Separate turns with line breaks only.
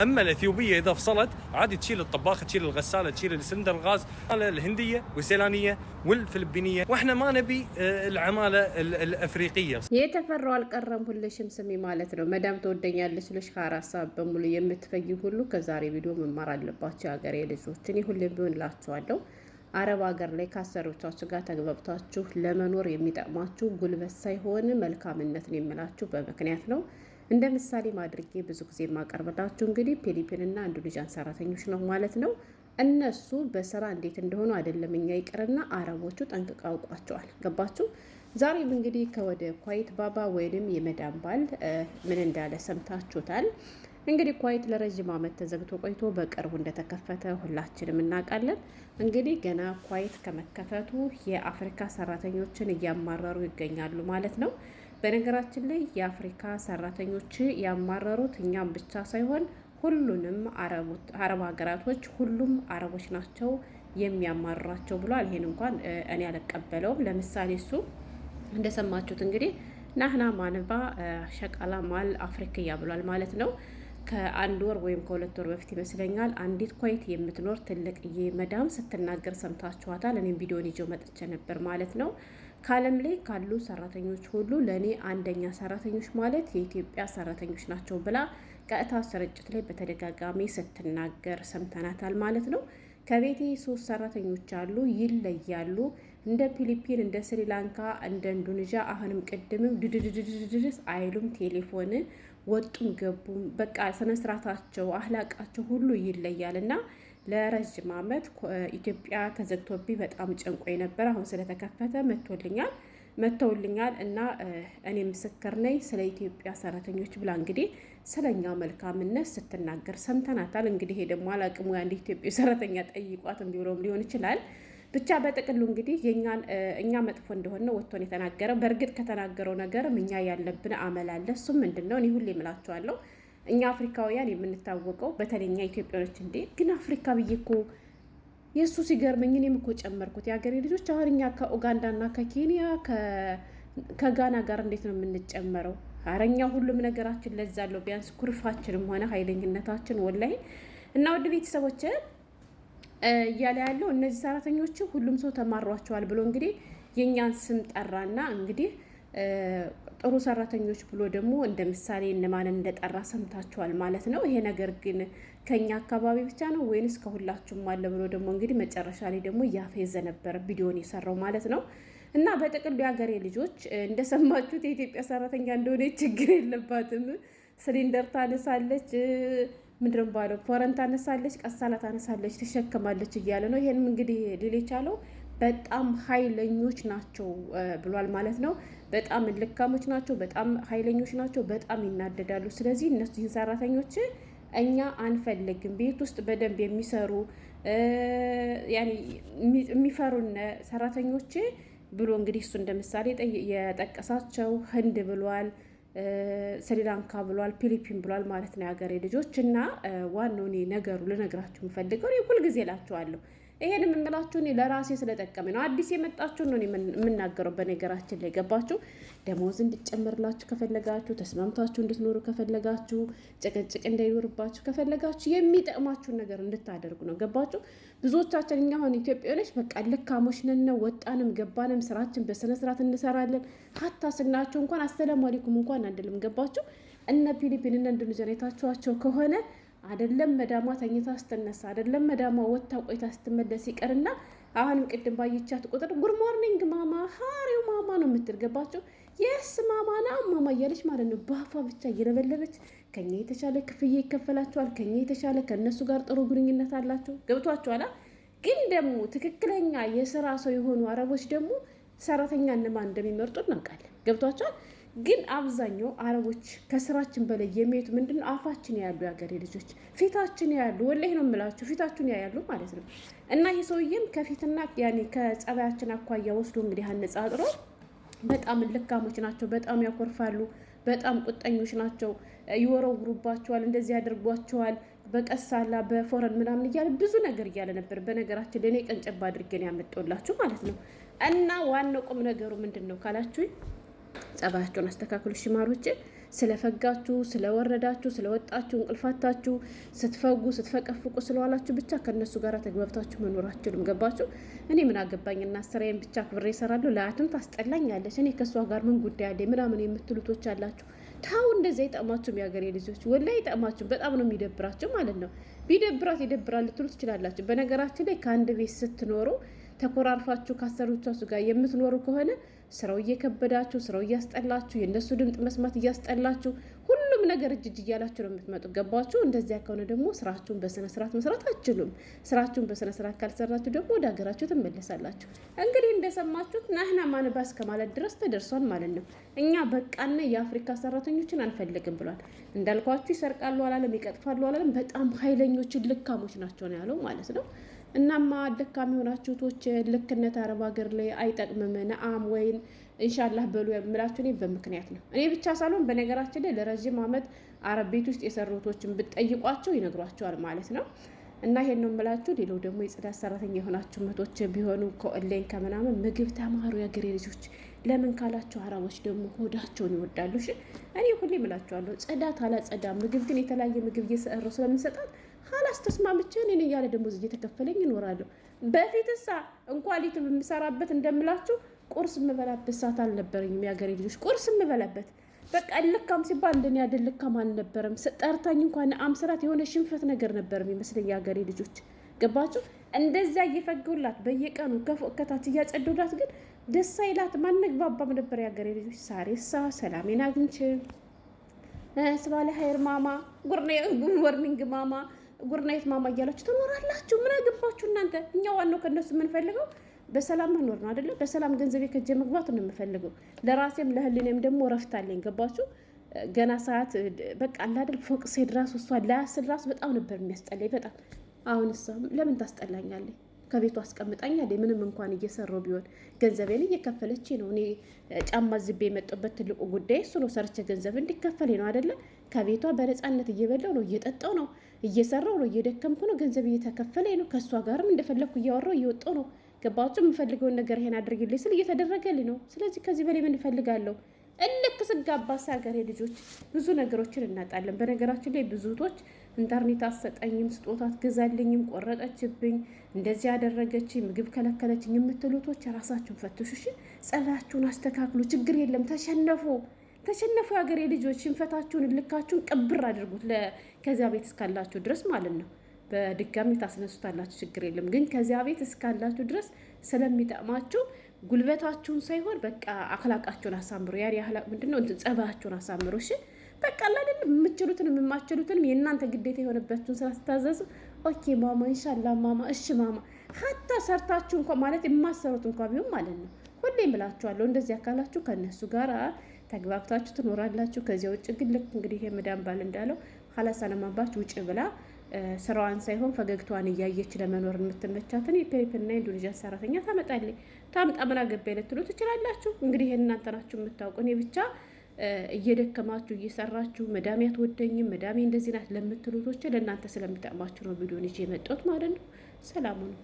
اما الاثيوبيه اذا فصلت عادي تشيل الطباخ تشيل الغساله تشيل السلندر الغاز الهنديه والسيلانيه والفلبينيه واحنا ما نبي العماله الافريقيه
የተፈራው አልቀረም ሁልሽም ስሚ ማለት ነው። መዳም ተወደኛለች ልሽ ከአራሳብ በሙሉ የምትፈጊ ሁሉ ከዛሬ ቪዲዮ መማር አለባቸው ሀገሬ ልጆች። እኔ ሁሌም ቢሆን እላችኋለሁ አረብ ሀገር ላይ ካሰሪዎቻችሁ ጋር ተግባብታችሁ ለመኖር የሚጠቅማችሁ ጉልበት ሳይሆን መልካምነትን የምላችሁ በምክንያት ነው። እንደ ምሳሌ ማድረጌ ብዙ ጊዜ የማቀርብላችሁ እንግዲህ ፊሊፒንና ኢንዶኔዥያን ሰራተኞች ነው ማለት ነው። እነሱ በስራ እንዴት እንደሆኑ አይደለም እኛ ይቅርና አረቦቹ ጠንቅቀው አውቋቸዋል። ገባችሁ? ዛሬም እንግዲህ ከወደ ኳይት ባባ ወይንም የመዳም ባል ምን እንዳለ ሰምታችሁታል። እንግዲህ ኳይት ለረጅም ዓመት ተዘግቶ ቆይቶ በቅርቡ እንደተከፈተ ሁላችንም እናውቃለን። እንግዲህ ገና ኳይት ከመከፈቱ የአፍሪካ ሰራተኞችን እያማረሩ ይገኛሉ ማለት ነው። በነገራችን ላይ የአፍሪካ ሰራተኞች ያማረሩት እኛም ብቻ ሳይሆን ሁሉንም አረብ ሀገራቶች ሁሉም አረቦች ናቸው የሚያማርራቸው ብሏል። ይሄን እንኳን እኔ አልቀበለውም። ለምሳሌ እሱ እንደሰማችሁት እንግዲህ ናህና ማንባ ሸቃላ ማል አፍሪክያ ብሏል ማለት ነው። ከአንድ ወር ወይም ከሁለት ወር በፊት ይመስለኛል አንዲት ኳይት የምትኖር ትልቅዬ መዳም ስትናገር ሰምታችኋታል። እኔም ቪዲዮን ይዤው መጥቼ ነበር ማለት ነው። ከዓለም ላይ ካሉ ሰራተኞች ሁሉ ለእኔ አንደኛ ሰራተኞች ማለት የኢትዮጵያ ሰራተኞች ናቸው ብላ ቀጥታ ስርጭት ላይ በተደጋጋሚ ስትናገር ሰምተናታል ማለት ነው። ከቤቴ 3 ሰራተኞች አሉ፣ ይለያሉ። እንደ ፊሊፒን፣ እንደ ስሪላንካ፣ እንደ ኢንዶኔዥያ አሁንም ቅድምም ድድድድድድስ አይሉም። ቴሌፎን ወጡም ገቡም በቃ ስነስርዓታቸው አህላቃቸው ሁሉ ይለያል። እና ለረጅም ዓመት ኢትዮጵያ ተዘግቶብኝ በጣም ጨንቆ ነበር። አሁን ስለተከፈተ መጥተውልኛል እና እኔ ምስክር ነኝ ስለ ኢትዮጵያ ሰራተኞች ብላ እንግዲህ ስለኛ መልካምነት ስትናገር ሰምተናታል። እንግዲህ ይሄ ደግሞ አላቅሙ አንድ ኢትዮጵያ ሰራተኛ ጠይቋት ቢውለውም ሊሆን ይችላል። ብቻ በጥቅሉ እንግዲህ እኛ መጥፎ እንደሆነ ወጥቶን የተናገረው። በእርግጥ ከተናገረው ነገርም እኛ ያለብን አመል አለ። እሱም ምንድነው? እኔ ሁሌ እምላችኋለሁ እኛ አፍሪካውያን የምንታወቀው በተለይ እኛ ኢትዮጵያኖች እንዴ ግን አፍሪካ ብዬ እኮ የእሱ ሲገርመኝ እኔም እኮ ጨመርኩት የሀገሬ ልጆች። አሁን እኛ ከኡጋንዳና ከኬንያ ከጋና ጋር እንዴት ነው የምንጨመረው? አረኛ ሁሉም ነገራችን ለዛለው ቢያንስ ኩርፋችንም ሆነ ኃይለኝነታችን ወላይ እና ወደ ቤተሰቦች እያለ ያለው እነዚህ ሰራተኞች ሁሉም ሰው ተማሯቸዋል ብሎ እንግዲህ የእኛን ስም ጠራና እንግዲህ ጥሩ ሰራተኞች ብሎ ደግሞ እንደ ምሳሌ እነማንን እንደጠራ ሰምታችኋል ማለት ነው። ይሄ ነገር ግን ከኛ አካባቢ ብቻ ነው ወይንስ ከሁላችሁም አለ ብሎ ደግሞ እንግዲህ መጨረሻ ላይ ደግሞ እያፌዘ ነበር ቪዲዮን የሰራው ማለት ነው። እና በጥቅሉ የሀገሬ ልጆች እንደሰማችሁት የኢትዮጵያ ሰራተኛ እንደሆነ ችግር የለባትም። ሲሊንደር ታነሳለች፣ ምንድነው ባለው ፎረን ታነሳለች፣ ቀሳላ ታነሳለች፣ ትሸከማለች እያለ ነው። ይሄንም እንግዲህ ሊል የቻለው በጣም ኃይለኞች ናቸው ብሏል ማለት ነው። በጣም ልካሞች ናቸው፣ በጣም ኃይለኞች ናቸው፣ በጣም ይናደዳሉ። ስለዚህ እነዚህን ሰራተኞች እኛ አንፈልግም። ቤት ውስጥ በደንብ የሚሰሩ የሚፈሩን ሰራተኞች ብሎ እንግዲህ እሱ እንደምሳሌ የጠቀሳቸው ህንድ ብሏል፣ ስሪላንካ ብሏል፣ ፊሊፒን ብሏል ማለት ነው የሀገሬ ልጆች። እና ዋናው እኔ ነገሩ ልነግራችሁ የምፈልገው ሁልጊዜ እላችኋለሁ ይሄን የምንላችሁ እኔ ለራሴ ስለጠቀመኝ ነው። አዲስ የመጣችሁ ነው የምናገረው። በነገራችን ላይ ገባችሁ? ደሞዝ እንድጨምርላችሁ ከፈለጋችሁ፣ ተስማምታችሁ እንድትኖሩ ከፈለጋችሁ፣ ጭቅጭቅ እንዳይኖርባችሁ ከፈለጋችሁ የሚጠቅማችሁን ነገር እንድታደርጉ ነው። ገባችሁ? ብዙዎቻችን እኛ አሁን ኢትዮጵያኖች በቃ ልካሞች ነን። ወጣንም ገባንም ስራችን በስነ ስርዓት እንሰራለን። ሀታ ስናቸው እንኳን አሰላሙ አለይኩም እንኳን አንድልም። ገባችሁ? እነ ፊሊፒን እና ኢንዶኔዥያ አይታችኋቸው ከሆነ አይደለም መዳሟ ተኝታ ስትነሳ አይደለም መዳሟ ወጥታ ቆይታ ስትመለስ ይቀርና አሁንም ቅድም ባየቻት ቁጥር ጉድ ሞርኒንግ ማማ ሃሪው ማማ ነው የምትልገባቸው። የስ ማማ ና ማማ እያለች ማለት ነው። ባፏ ብቻ እየለበለበች ከኛ የተሻለ ክፍያ ይከፈላቸዋል፣ ከኛ የተሻለ ከእነሱ ጋር ጥሩ ግንኙነት አላቸው። ገብቷቸዋል። ግን ደግሞ ትክክለኛ የስራ ሰው የሆኑ አረቦች ደግሞ ሰራተኛ እነማን እንደሚመርጡ እናውቃለን። ገብቷቸዋል። ግን አብዛኛው አረቦች ከስራችን በላይ የሚያዩት ምንድነው? አፋችን ያሉ የሀገሬ ልጆች ፊታችን ያሉ ወላሂ ነው የምላችሁ ፊታችን ያሉ ማለት ነው። እና ይህ ሰውዬም ከፊትና ከጸባያችን አኳያ ወስዶ እንግዲህ አነጻጥሮ በጣም ልካሞች ናቸው፣ በጣም ያኮርፋሉ፣ በጣም ቁጠኞች ናቸው፣ ይወረውሩባቸዋል፣ እንደዚህ ያደርጓቸዋል፣ በቀሳላ በፎረን ምናምን እያለ ብዙ ነገር እያለ ነበር። በነገራችን ለእኔ ቀንጨባ አድርገን ያመጣላችሁ ማለት ነው። እና ዋናው ቁም ነገሩ ምንድን ነው ካላችሁኝ ጸባያቸውን አስተካክሉ ሽማሮች። ስለፈጋችሁ፣ ስለወረዳችሁ፣ ስለወጣችሁ፣ እንቅልፋታችሁ ስትፈጉ ስትፈቀፍቁ ስለዋላችሁ ብቻ ከነሱ ጋር ተግባብታችሁ መኖር አትችሉም። ገባችሁ? እኔ ምን አገባኝና ስራዬን ብቻ አክብሬ እሰራለሁ። ለአትም ታስጠላኛለች። እኔ ከሷ ጋር ምን ጉዳይ አለ ምናምን የምትሉቶች አላችሁ። ታው እንደዚያ አይጠማችሁም? የሀገሬ ልጆች ወላሂ አይጠማችሁም። በጣም ነው የሚደብራችሁ ማለት ነው። ቢደብራት ይደብራል ልትሉ ትችላላችሁ። በነገራችን ላይ ከአንድ ቤት ስትኖሩ ተኮራርፋችሁ ካሰሮቻችሁ ጋር የምትኖሩ ከሆነ ስራው እየከበዳችሁ፣ ስራው እያስጠላችሁ፣ የእነሱ ድምፅ መስማት እያስጠላችሁ፣ ሁሉም ነገር እጅ እያላችሁ ነው የምትመጡ። ገባችሁ? እንደዚያ ከሆነ ደግሞ ስራችሁን በስነ ስርዓት መስራት አትችሉም። ስራችሁን በስነ ስርዓት ካልሰራችሁ ደግሞ ወደ ሀገራችሁ ትመለሳላችሁ። እንግዲህ እንደሰማችሁት ናህና ማንባስ ከማለት ድረስ ተደርሷል ማለት ነው። እኛ በቃና የአፍሪካ ሰራተኞችን አንፈልግም ብሏል። እንዳልኳችሁ ይሰርቃሉ አላለም፣ ይቀጥፋሉ አላለም። በጣም ኃይለኞችን ልካሞች ናቸው ነው ያለው ማለት ነው። እናማ ደካሚ የሆናችሁ ቶች ልክነት አረብ ሀገር ላይ አይጠቅምም። ነአም ወይን ኢንሻአላህ በሉ የምላችሁ እኔ በምክንያት ነው። እኔ ብቻ ሳልሆን በነገራችን ላይ ለረጅም ዓመት አረብ ቤት ውስጥ የሰሩቶችን ብትጠይቋቸው ይነግሯቸዋል ማለት ነው። እና ይሄን ነው የምላችሁ። ሌላው ደግሞ የጽዳት ሰራተኛ የሆናችሁ እህቶች ቢሆኑ ከኦንላይን ከምናምን ምግብ ተማሩ የሀገሬ ልጆች። ለምን ካላችሁ አረቦች ደግሞ ሆዳቸውን ይወዳሉ። እሺ እኔ ሁሌ እምላችኋለሁ ጽዳት አላጸዳ ምግብ ግን የተለያየ ምግብ እየሰራሁ ስለምንሰጣት ሀላስ ተስማምቼ እኔን እያለ ደሞዝ እየተከፈለኝ እኖራለሁ። በፊትሳ እንኳን ሊት የምሰራበት እንደምላችሁ ቁርስ የምበላበት ሰዓት አልነበረኝም። የሀገሬ ልጆች ቁርስ የምበላበት በቃ ልካም ሲባል እንደኔ አይደል ልካም አልነበረም። ጠርታኝ እንኳን አምስራት የሆነ ሽንፈት ነገር ነበር የሚመስለኝ የሀገሬ ልጆች። ገባችሁ? እንደዚያ እየፈገውላት በየቀኑ ከታች እያጸዱላት ግን ደስ አይላት ማንግባባም ነበር የሀገሬ ልጆች። ሳሬሳ ሰላሜን አግኝቼ ስባለ ሀይር ማማ ወርኒንግ ማማ ጉርናይት ማማ እያላችሁ ትኖራላችሁ። ምን አገባችሁ እናንተ? እኛ ዋናው ከነሱ የምንፈልገው በሰላም መኖር ነው አይደለ? በሰላም ገንዘቤ ከእጄ መግባት ነው የምፈልገው። ለራሴም ለህሊኔም ደግሞ እረፍት አለኝ። ገባችሁ? ገና ሰዓት በቃ አላደል ፎቅ ሴድ ራሱ እሷ ላያስል ራሱ በጣም ነበር የሚያስጠላኝ በጣም። አሁን እሷ ለምን ታስጠላኛለች? ከቤቱ አስቀምጣኛለች። ምንም እንኳን እየሰራው ቢሆን ገንዘቤን እየከፈለች ነው። እኔ ጫማ ዝቤ የመጣበት ትልቁ ጉዳይ እሱ ነው። ሰርቼ ገንዘብ እንዲከፈል ነው አይደለ? ከቤቷ በነፃነት እየበላው ነው፣ እየጠጣው ነው፣ እየሰራው ነው፣ እየደከምኩ ነው፣ ገንዘብ እየተከፈለኝ ነው። ከእሷ ጋርም እንደፈለግኩ እያወራው እየወጣው ነው። ገባችሁ? የምፈልገውን ነገር ይሄን አድርግልኝ ስል እየተደረገልኝ ነው። ስለዚህ ከዚህ በላይ ምን እፈልጋለሁ? እልክ ስጋባስ ሀገሬ ልጆች ብዙ ነገሮችን እናጣለን። በነገራችን ላይ ብዙቶች ኢንተርኔት አሰጠኝም፣ ስጦታ አትገዛልኝም፣ ቆረጠችብኝ፣ እንደዚህ ያደረገችኝ፣ ምግብ ከለከለችኝ የምትሉቶች ራሳችሁን ፈትሹ። እሺ ጸባያችሁን አስተካክሉ። ችግር የለም ተሸነፉ። የሀገሬ ልጆች ሽንፈታችሁን እልካችሁን ቅብር አድርጉት። ከዚያ ቤት እስካላችሁ ድረስ ማለት ነው። በድጋሚ ታስነሱታላችሁ፣ ችግር የለም። ግን ከዚያ ቤት እስካላችሁ ድረስ ስለሚጠቅማችሁ ጉልበታችሁን ሳይሆን በቃ አክላቃችሁን አሳምሩ። ያ አክላቅ ምንድነው? ጸባያችሁን አሳምሩ። እሺ በቃ አይደል? የምትችሉትንም የማትችሉትንም የእናንተ ግዴታ የሆነባችሁን ስራ ስታዘዙ ኦኬ ማማ ኢንሻአላህ ማማ እሺ ማማ ሀታ ሰርታችሁ እንኳን ማለት የማሰሩት እንኳን ቢሆን ማለት ነው። ሁሌም ብላችኋለሁ እንደዚህ አካላችሁ ከነሱ ጋር ተግባብታችሁ ትኖራላችሁ። ከዚያ ውጭ ግን ልክ እንግዲህ የመዳን ባል እንዳለው ሀላስ አለማባችሁ ውጭ ብላ ስራዋን ሳይሆን ፈገግታዋን እያየች ለመኖር የምትመቻትን የፊሊፒንና ኢንዶኔዥያ ሰራተኛ ታመጣለች። ታምጣ ምን አገባኝ ልትሉ ትችላላችሁ። እንግዲህ ይሄን እናንተ ናችሁ የምታውቁ። እኔ ብቻ እየደከማችሁ እየሰራችሁ መዳሜ አትወደኝም መዳሜ እንደዚህ ናት ለምትሉቶች ለእናንተ ስለሚጠቅማችሁ ነው ቪዲዮን ይዤ የመጣሁት ማለት ነው። ሰላሙ ነው።